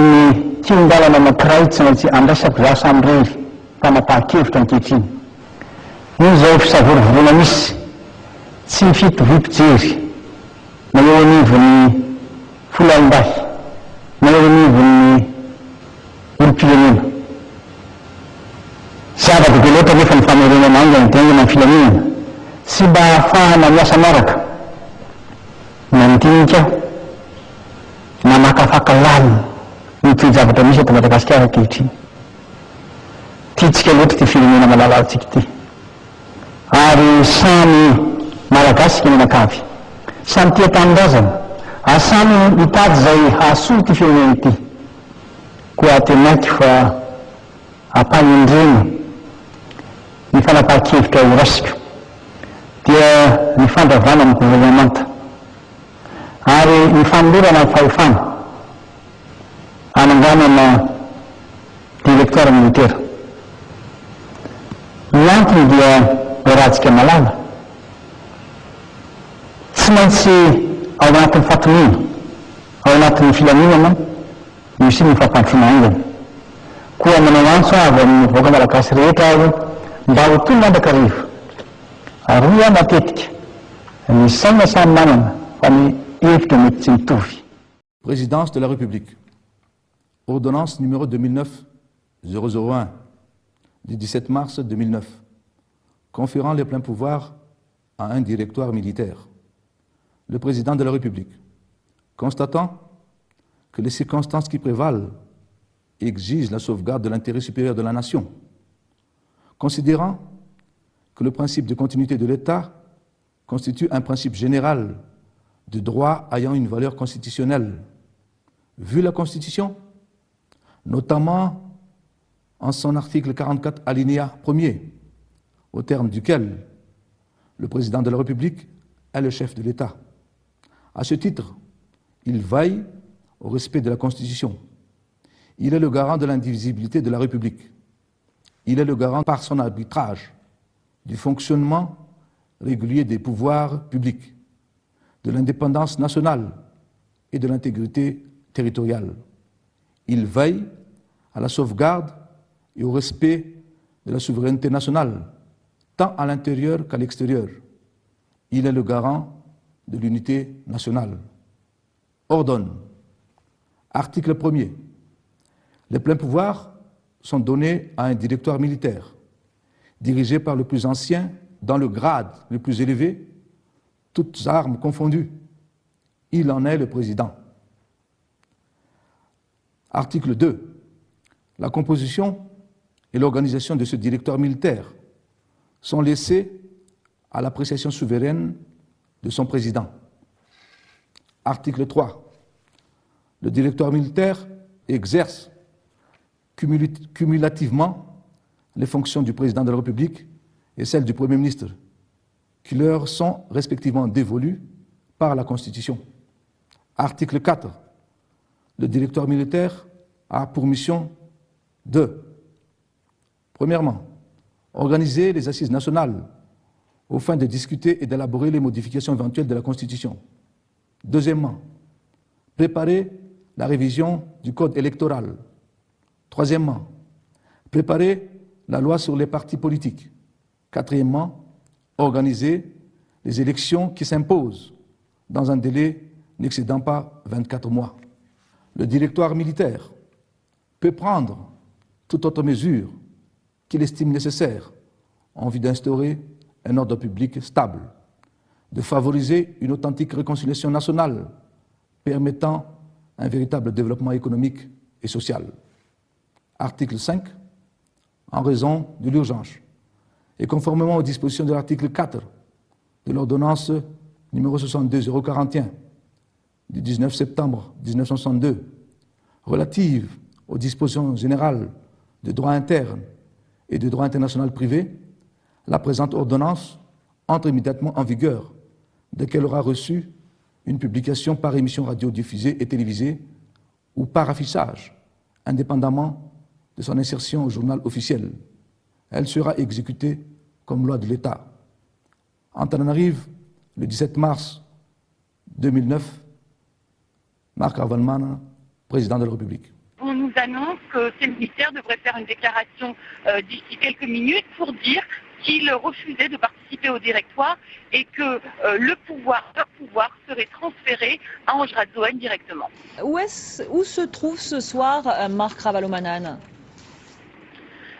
amin'ny tiondalana anankiray tsy maintsy andraisako za samy rery fanapahakevitra ankehitriny. Io zao fisavorovoroana misy tsy mifito vim-pijery na eo anivon'ny folalim-bahy na eo anivon'ny olom-pirenena. Zava-dehibe loatra nefa ny famerenana anga ny tena amin'ny filaminana sy mba ahafahana miasa maraka mandinika na makafaka lalina ny toe-javatra misy eto Madagasikara ankehitriny. Tiantsika loatra ty firenena malala antsika ty, ary samy malagasy menakavy, samy tia tanindrazana, ary samy mitady zay hahasoa ty firenena ity. Koa tenaiky fa ampagnindreny ny fanapahakevitra irasika dia ny fandravana amin'ny gouvernemanta ary ny fanolorana amin'ny fahefana ananganana directeur militaire. Ny antony dia rahantsika malala tsy maintsy ao anatin'ny fatonina, ao anatin'ny filaminana misy ny fampandrosoana aingana. Koa manao antso avy amin'ny vahoaka malagasy rehetra ary mba ho toy mandrakariva. Aroa matetika ny saina samy manana fa ny hevitra mety tsy mitovy. Présidence de la République. Ordonnance numéro 2009-001 du 17 mars 2009, conférant les pleins pouvoirs à un directoire militaire. Le président de la République, constatant que les circonstances qui prévalent exigent la sauvegarde de l'intérêt supérieur de la nation, considérant que le principe de continuité de l'État constitue un principe général de droit ayant une valeur constitutionnelle, vu la Constitution, notamment en son article 44 alinéa 1er, au terme duquel le président de la République est le chef de l'État. À ce titre, il veille au respect de la Constitution. Il est le garant de l'indivisibilité de la République. Il est le garant par son arbitrage du fonctionnement régulier des pouvoirs publics, de l'indépendance nationale et de l'intégrité territoriale. Il veille à la sauvegarde et au respect de la souveraineté nationale, tant à l'intérieur qu'à l'extérieur. Il est le garant de l'unité nationale. Ordonne. Article 1er. Les pleins pouvoirs sont donnés à un directoire militaire, dirigé par le plus ancien dans le grade le plus élevé, toutes armes confondues. Il en est le président. Article 2. La composition et l'organisation de ce directoire militaire sont laissées à l'appréciation souveraine de son président. Article 3. Le directoire militaire exerce cumulativement les fonctions du président de la République et celles du Premier ministre, qui leur sont respectivement dévolues par la Constitution. Article 4. Le directoire militaire a pour mission de, premièrement, organiser les assises nationales aux fins de discuter et d'élaborer les modifications éventuelles de la Constitution. Deuxièmement, préparer la révision du code électoral. Troisièmement, préparer la loi sur les partis politiques. Quatrièmement, organiser les élections qui s'imposent dans un délai n'excédant pas 24 mois. Le directoire militaire peut prendre toute autre mesure qu'il estime nécessaire en vue d'instaurer un ordre public stable, de favoriser une authentique réconciliation nationale permettant un véritable développement économique et social. Article 5. En raison de l'urgence et conformément aux dispositions de l'article 4 de l'ordonnance numéro 62-041 du 19 septembre 1962 relative aux dispositions générales de droit interne et de droit international privé, la présente ordonnance entre immédiatement en vigueur dès qu'elle aura reçu une publication par émission radiodiffusée et télévisée ou par affichage, indépendamment de son insertion au journal officiel. Elle sera exécutée comme loi de l'État. Antananarive, le 17 mars 2009, Marc Ravalomanana, président de la République. annonce que ces militaires devraient faire une déclaration d'ici quelques minutes pour dire qu'ils refusaient de participer au directoire et que leur pouvoir serait transféré à Ange Radzoen directement. Où se trouve ce soir Marc Ravalomanane ?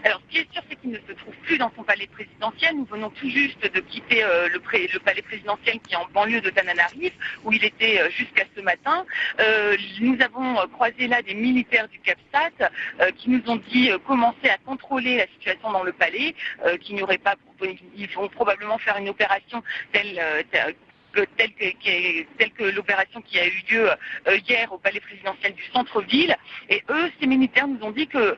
Alors, ce qui est sûr, c'est qu'il ne se trouve plus dans son palais présidentiel. Nous venons tout juste de quitter le palais présidentiel qui est en banlieue de Tananarive, où il était jusqu'à ce matin. Nous avons croisé là des militaires du CAPSAT qui nous ont dit commencer à contrôler la situation dans le palais, qu'ils n'y aurait pas, ils vont probablement faire une opération telle que l'opération qui a eu lieu hier au palais présidentiel du centre-ville. Et eux, ces militaires nous ont dit que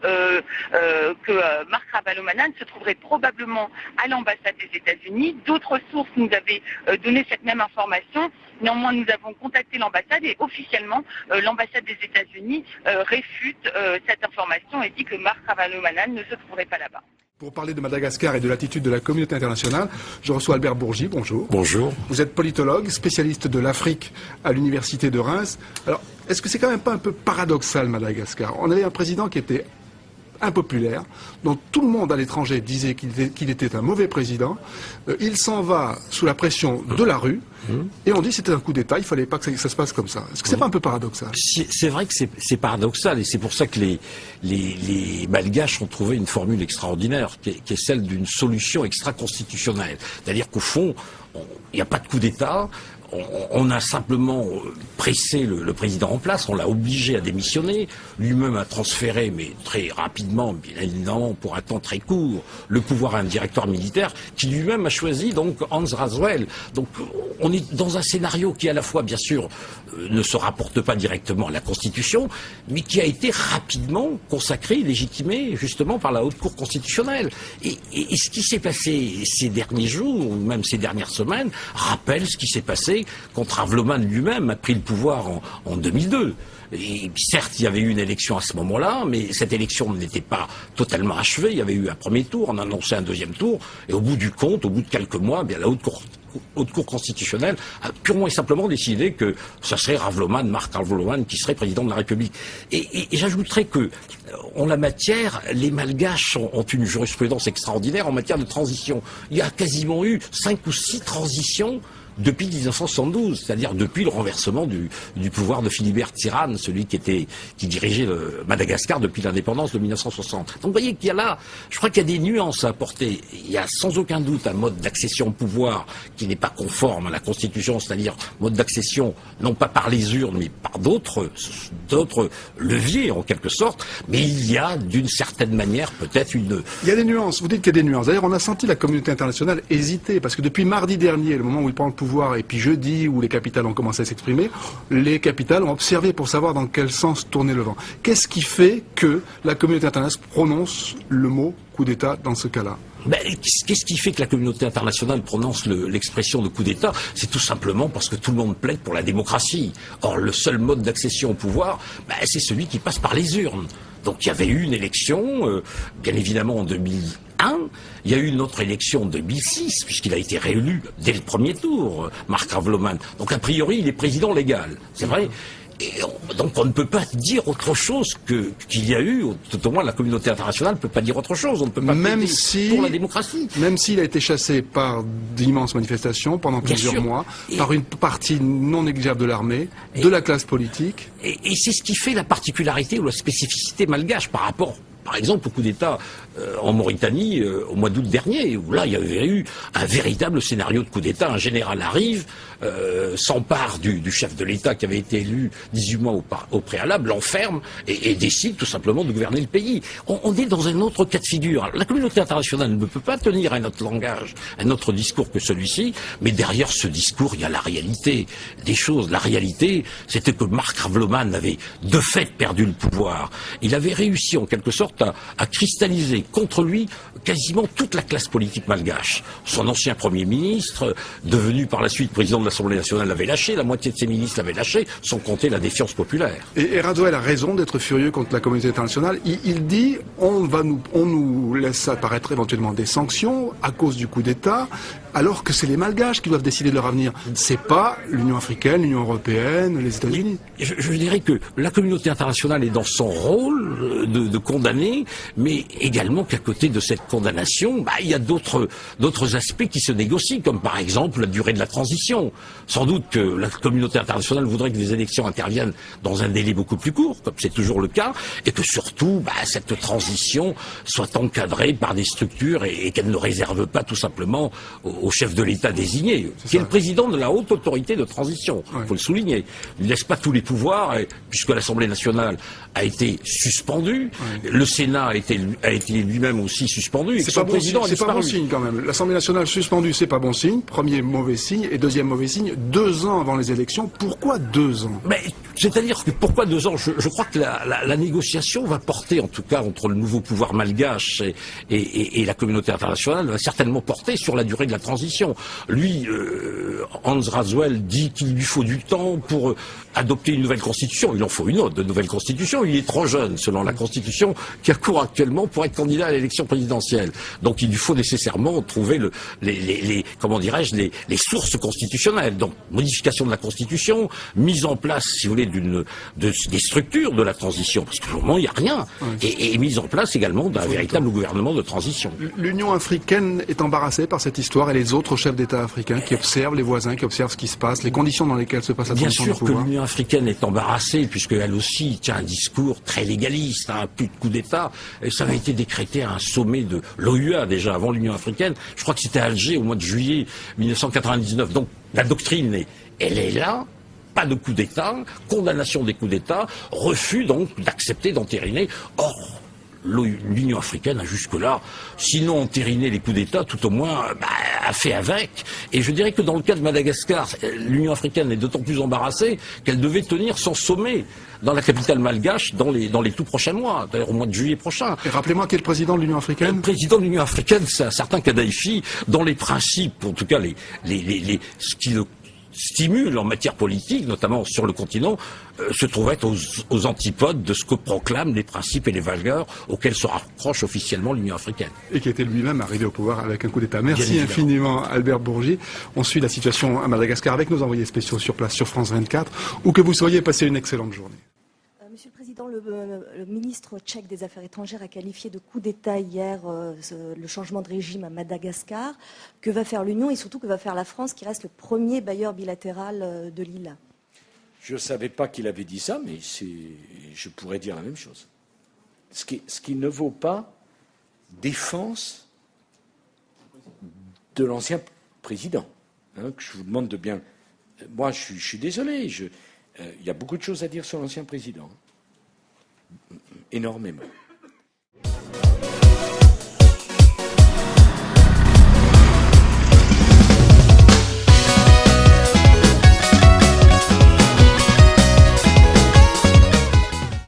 Marc Ravalomanane se trouverait probablement à l'ambassade des États-Unis. D'autres sources nous avaient donné cette même information. Néanmoins, nous avons contacté l'ambassade et officiellement, l'ambassade des États-Unis réfute cette information et dit que Marc Ravalomanane ne se trouverait pas là-bas. Pour parler de Madagascar et de l'attitude de la communauté internationale, je reçois Albert Bourgi, bonjour. Bonjour. Vous êtes politologue, spécialiste de l'Afrique à l'université de Reims. Alors, est-ce que c'est quand même pas un peu paradoxal, Madagascar? On avait un président qui était impopulaire, dont tout le monde à l'étranger disait qu'il était un mauvais président. Il s'en va sous la pression de la rue, et on dit que c'était un coup d'État, il ne fallait pas que ça se passe comme ça. Est-ce que c'est pas un peu paradoxal? C'est vrai que c'est paradoxal, et c'est pour ça que les Malgaches ont trouvé une formule extraordinaire, qui est celle d'une solution extra-constitutionnelle. C'est-à-dire qu'au fond, il n'y a pas de coup d'État. On a simplement pressé le président en place, on l'a obligé à démissionner, lui-même a transféré, mais très rapidement, bien évidemment, pour un temps très court, le pouvoir à un directeur militaire qui lui-même a choisi donc Hans Radzoel. Donc on est dans un scénario qui à la fois, bien sûr, ne se rapporte pas directement à la Constitution, mais qui a été rapidement consacré, légitimé justement par la Haute Cour constitutionnelle. Et ce qui s'est passé ces derniers jours, ou même ces dernières semaines, rappelle ce qui s'est passé quand Ravalomanane lui-même a pris le pouvoir en 2002. Et certes, il y avait eu une élection à ce moment-là, mais cette élection n'était pas totalement achevée. Il y avait eu un premier tour, on a annoncé un deuxième tour, et au bout du compte, au bout de quelques mois, bien la Haute Cour constitutionnelle a purement et simplement décidé que ce serait Marc Ravalomanane qui serait président de la République. Et j'ajouterais que, en la matière, les Malgaches ont une jurisprudence extraordinaire en matière de transition. Il y a quasiment eu 5 ou 6 transitions depuis 1972, c'est-à-dire depuis le renversement du pouvoir de Philibert Tirane, celui qui dirigeait le Madagascar depuis l'indépendance de 1960. Donc vous voyez qu'il y a là, je crois qu'il y a des nuances à apporter. Il y a sans aucun doute un mode d'accession au pouvoir qui n'est pas conforme à la Constitution, c'est-à-dire mode d'accession non pas par les urnes, mais par d'autres leviers en quelque sorte. Mais il y a d'une certaine manière peut-être une... Il y a des nuances, vous dites qu'il y a des nuances. D'ailleurs, on a senti la communauté internationale hésiter, parce que depuis mardi dernier, le moment où il prend le pouvoir, et puis jeudi, où les capitales ont commencé à s'exprimer, les capitales ont observé pour savoir dans quel sens tourner le vent. Qu'est-ce qui fait que la communauté internationale prononce le mot coup d'État dans ce cas-là? Qu'est-ce qui fait que la communauté internationale prononce l'expression de coup d'État? C'est tout simplement parce que tout le monde plaide pour la démocratie. Or, le seul mode d'accession au pouvoir, c'est celui qui passe par les urnes. Donc il y avait eu une élection, bien évidemment en 2001, il y a eu une autre élection en 2006, puisqu'il a été réélu dès le premier tour, Marc Ravalomanane. Donc a priori, il est président légal, c'est vrai. Et donc on ne peut pas dire autre chose qu'il y a eu, tout au moins la communauté internationale ne peut pas dire autre chose, on ne peut pas plaider pour la démocratie. Même s'il a été chassé par d'immenses manifestations pendant plusieurs mois, par une partie non négligeable de l'armée, de la classe politique. Et c'est ce qui fait la particularité ou la spécificité malgache par rapport, par exemple, au coup d'État en Mauritanie au mois d'août dernier, où là il y avait eu un véritable scénario de coup d'État. Un général arrive, s'empare du chef de l'État qui avait été élu 18 mois au préalable, l'enferme et décide tout simplement de gouverner le pays. On est dans un autre cas de figure. La communauté internationale ne peut pas tenir un autre langage, un autre discours que celui-ci, mais derrière ce discours, il y a la réalité des choses. La réalité, c'était que Marc Ravalomanane avait de fait perdu le pouvoir. Il avait réussi en quelque sorte à cristalliser contre lui quasiment toute la classe politique malgache. Son ancien Premier ministre, devenu par la suite président de l'Assemblée nationale, l'avait lâché, la moitié de ses ministres l'avaient lâché, sans compter la défiance populaire. Et Radzoel a raison d'être furieux contre la communauté internationale. Il dit on nous laisse apparaître éventuellement des sanctions à cause du coup d'État. alors que c'est les Malgaches qui doivent décider de leur avenir. C'est pas l'Union africaine, l'Union européenne, les États-Unis. Je dirais que la communauté internationale est dans son rôle de condamner, mais également qu'à côté de cette condamnation, il y a d'autres aspects qui se négocient, comme par exemple la durée de la transition. Sans doute que la communauté internationale voudrait que les élections interviennent dans un délai beaucoup plus court, comme c'est toujours le cas, et que surtout cette transition soit encadrée par des structures et qu'elle ne réserve pas tout simplement au chef de l'État désigné, qui est le président de la haute autorité de transition. Il faut le souligner. Il ne laisse pas tous les pouvoirs, puisque l'Assemblée nationale a été suspendue, le Sénat a été lui-même aussi suspendu, et que son président a disparu. C'est pas bon signe quand même. L'Assemblée nationale suspendue, c'est pas bon signe. Premier mauvais signe, et deuxième mauvais signe, 2 ans avant les élections. Pourquoi 2 ans? Mais c'est-à-dire que pourquoi 2 ans? Je crois que la négociation va porter, en tout cas entre le nouveau pouvoir malgache et la communauté internationale, va certainement porter sur la durée de la transition. Lui, Hans Raswell dit qu'il lui faut du temps pour adopter une nouvelle constitution. Il en faut une autre de nouvelle constitution. Il est trop jeune, selon la constitution qui a cours actuellement, pour être candidat à l'élection présidentielle. Donc il lui faut nécessairement trouver les sources constitutionnelles. Donc modification de la constitution, mise en place, si vous voulez, des structures de la transition, parce que pour le moment il n'y a rien, et mise en place également d'un véritable gouvernement de transition. L'Union africaine est embarrassée par cette histoire, et les autres chefs d'État africains qui observent les voisins, qui observent ce qui se passe, les conditions dans lesquelles se passe la transition du pouvoir. Bien sûr que l'Union africaine est embarrassée, puisqu'elle aussi tient un discours très légaliste, plus de coup d'État, et ça avait été décrété à un sommet de l'OUA déjà avant l'Union africaine. Je crois que c'était à Alger au mois de juillet 1999. Donc la doctrine, elle est là. Pas de coup d'État, condamnation des coups d'État, refus donc d'accepter d'entériner. Or, l'Union africaine a jusque-là, sinon entériné les coups d'État, tout au moins a fait avec. Et je dirais que dans le cas de Madagascar, l'Union africaine est d'autant plus embarrassée qu'elle devait tenir son sommet dans la capitale malgache dans les tout prochains mois, d'ailleurs au mois de juillet prochain. Et rappelez-moi qui est le président de l'Union africaine? Le président de l'Union africaine, c'est un certain Kadhafi, dont les principes, en tout cas ce qui le stimule en matière politique, notamment sur le continent, se trouve être aux antipodes de ce que proclament les principes et les valeurs auxquels se raccroche officiellement l'Union africaine. Et qui était lui-même arrivé au pouvoir avec un coup d'État. Merci infiniment Albert Bourgi. On suit la situation à Madagascar avec nos envoyés spéciaux sur place sur France 24. Où que vous soyez, passez une excellente journée. Monsieur le Président, le ministre tchèque des Affaires étrangères a qualifié de coup d'État hier le changement de régime à Madagascar. Que va faire l'Union et surtout que va faire la France, qui reste le premier bailleur bilatéral de l'île? Je ne savais pas qu'il avait dit ça, mais je pourrais dire la même chose. Ce qui ne vaut pas défense de l'ancien président, que je vous demande de bien... Moi, je suis désolé, il y a beaucoup de choses à dire sur l'ancien président. Énormément.